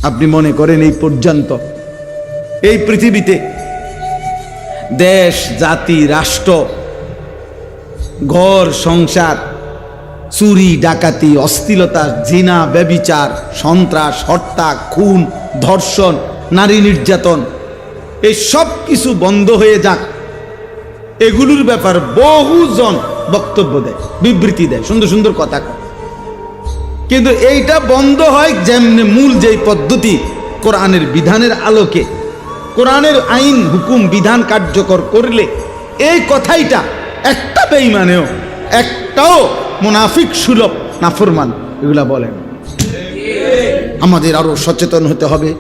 আপনি মনে করেন এই পর্যন্ত এই পৃথিবীতে দেশ, জাতি, রাষ্ট্র, ঘর সংসার, চুরি ডাকাতি, অশ্লীলতা, জিনা, ব্যভিচার, সন্ত্রাস, হত্যা, খুন, ধর্ষণ, নারী নির্যাতন, এই সব কিছু বন্ধ হয়ে যাক, এগুলোর ব্যাপার বহুজন বক্তব্য দেয়, বিবৃতি দেয়, সুন্দর সুন্দর কথা কয়। কিন্তু এইটা বন্ধ হয় যেমনি মূল যেই পদ্ধতি কোরআনের বিধানের আলোকে, কোরআনের আইন হুকুম বিধান কার্যকর করলে এই কথাইটা একটা বেঈমানেও, একটাও মুনাফিক সুলভ নাফরমান এগুলা বলেন। আমাদের আরো সচেতন হতে হবে,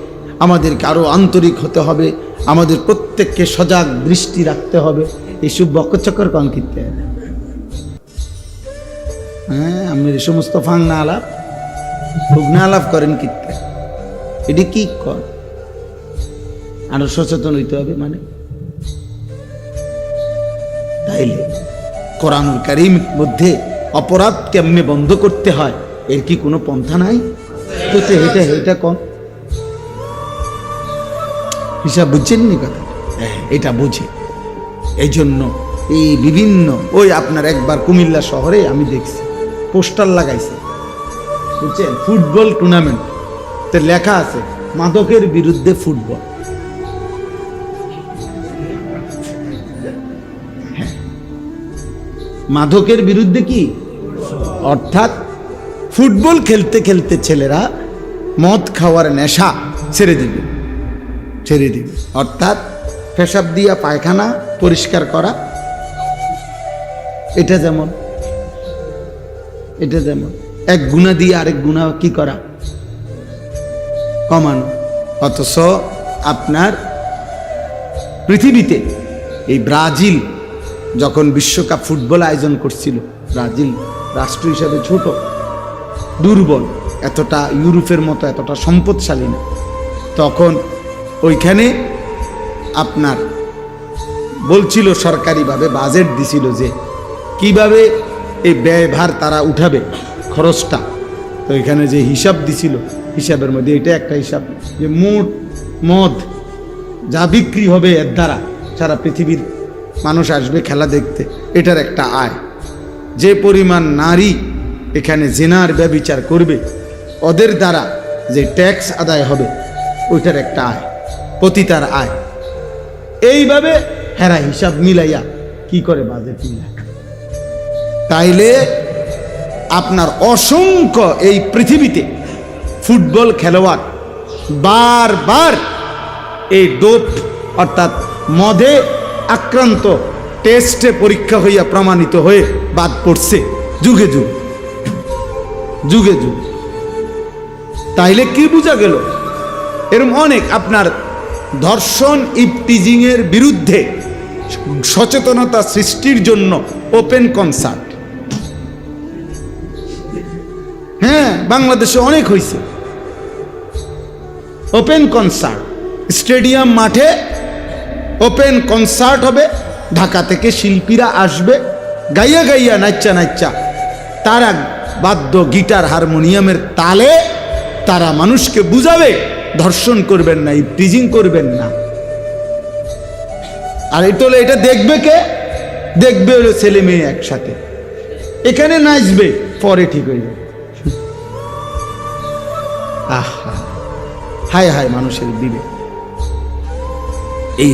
আমাদেরকে আরো আন্তরিক হতে হবে, আমাদের প্রত্যেককে সজাগ দৃষ্টি রাখতে হবে। এইসব বকচক্কর কনকিতে হ্যাঁ, আপনি এই সমস্ত ফাংনা আলাপ ভুগনা আলাপ করেন কিতে, এটি কি কর? আরো সচেতন হইতে হবে মানে। তাইলে কোরআনুল কারীম মধ্যে অপরাধ কেমনে বন্ধ করতে হয় এর কি কোনো পন্থা নাই? তো এটা কম হিসাব বুঝছেন নি কথা? এটা বুঝে এই জন্য এই বিভিন্ন ওই আপনার একবার কুমিল্লা শহরে আমি দেখছি পোস্টার লাগাইছে, বুঝছেন, ফুটবল টুর্নামেন্ট, তো লেখা আছে মাদকের বিরুদ্ধে ফুটবল। মাদকের বিরুদ্ধে কি? অর্থাৎ ফুটবল খেলতে খেলতে ছেলেরা মদ খাওয়ার নেশা ছেড়ে দিবে, অর্থাৎ পেশাব দিয়া পায়খানা পরিষ্কার করা, এটা যেমন এক গুণা দিয়ে আরেক গুণা কি করা, কমানো। অথচ আপনার পৃথিবীতে এই ব্রাজিল যখন বিশ্বকাপ ফুটবল আয়োজন করছিল, ব্রাজিল রাষ্ট্র হিসাবে ছোট, দুর্বল, এতটা ইউরোপের মতো এতটা সম্পদশালী না, তখন ওইখানে আপনার বলছিল সরকারিভাবে বাজেট দিছিল যে কিভাবে এই ব্যয়ভার তারা উঠাবে, খরচটা। তো এখানে যে হিসাব দিছিল, হিসাবের মধ্যে এটা একটা হিসাব যে মোট মদ যা বিক্রি হবে এর দ্বারা সারা পৃথিবীর মানুষ আসবে খেলা দেখতে, এটার একটা আয়। যে পরিমাণ নারী এখানে জিনার ব্যভিচার করবে ওদের দ্বারা যে ট্যাক্স আদায় হবে ওইটার একটা আয়, পতিতার আয়। এইভাবে হেরা হিসাব মিলাইয়া কি করে বাজেট মিলায়। তাইলে আপনার অসংখ্য এই পৃথিবীতে ফুটবল খেলোয়াড় বারবার এই ডোপ অর্থাৎ মদে আক্রান্ত, টেস্টে পরীক্ষা হইয়া প্রমাণিত হয়ে বাদ পড়ছে যুগে যুগে। তাইলে কি বোঝা গেল? এরকম অনেক আপনার ধর্ষণ, ইফটিজিং এর বিরুদ্ধে সচেতনতা সৃষ্টির জন্য ওপেন কনসার্ট, হ্যাঁ, বাংলাদেশে অনেক হয়েছে ওপেন কনসার্ট, স্টেডিয়াম মাঠে ওপেন কনসার্ট হবে, ঢাকা থেকে শিল্পীরা আসবে, গাইয়া গাইয়া নাচ্চা তারা বাদ্য, গিটার, হারমোনিয়ামের তালে তারা মানুষকে বুঝাবে ধর্ষণ করবেন না, ইফটিজিং করবেন না। আর এটা দেখবে কে? দেখবে হলো ছেলে মেয়ে একসাথে, এখানে নাচবে, পরে ঠিক হয়ে যাবে। আহা, হায় হায় মানুষের বিবেক। এই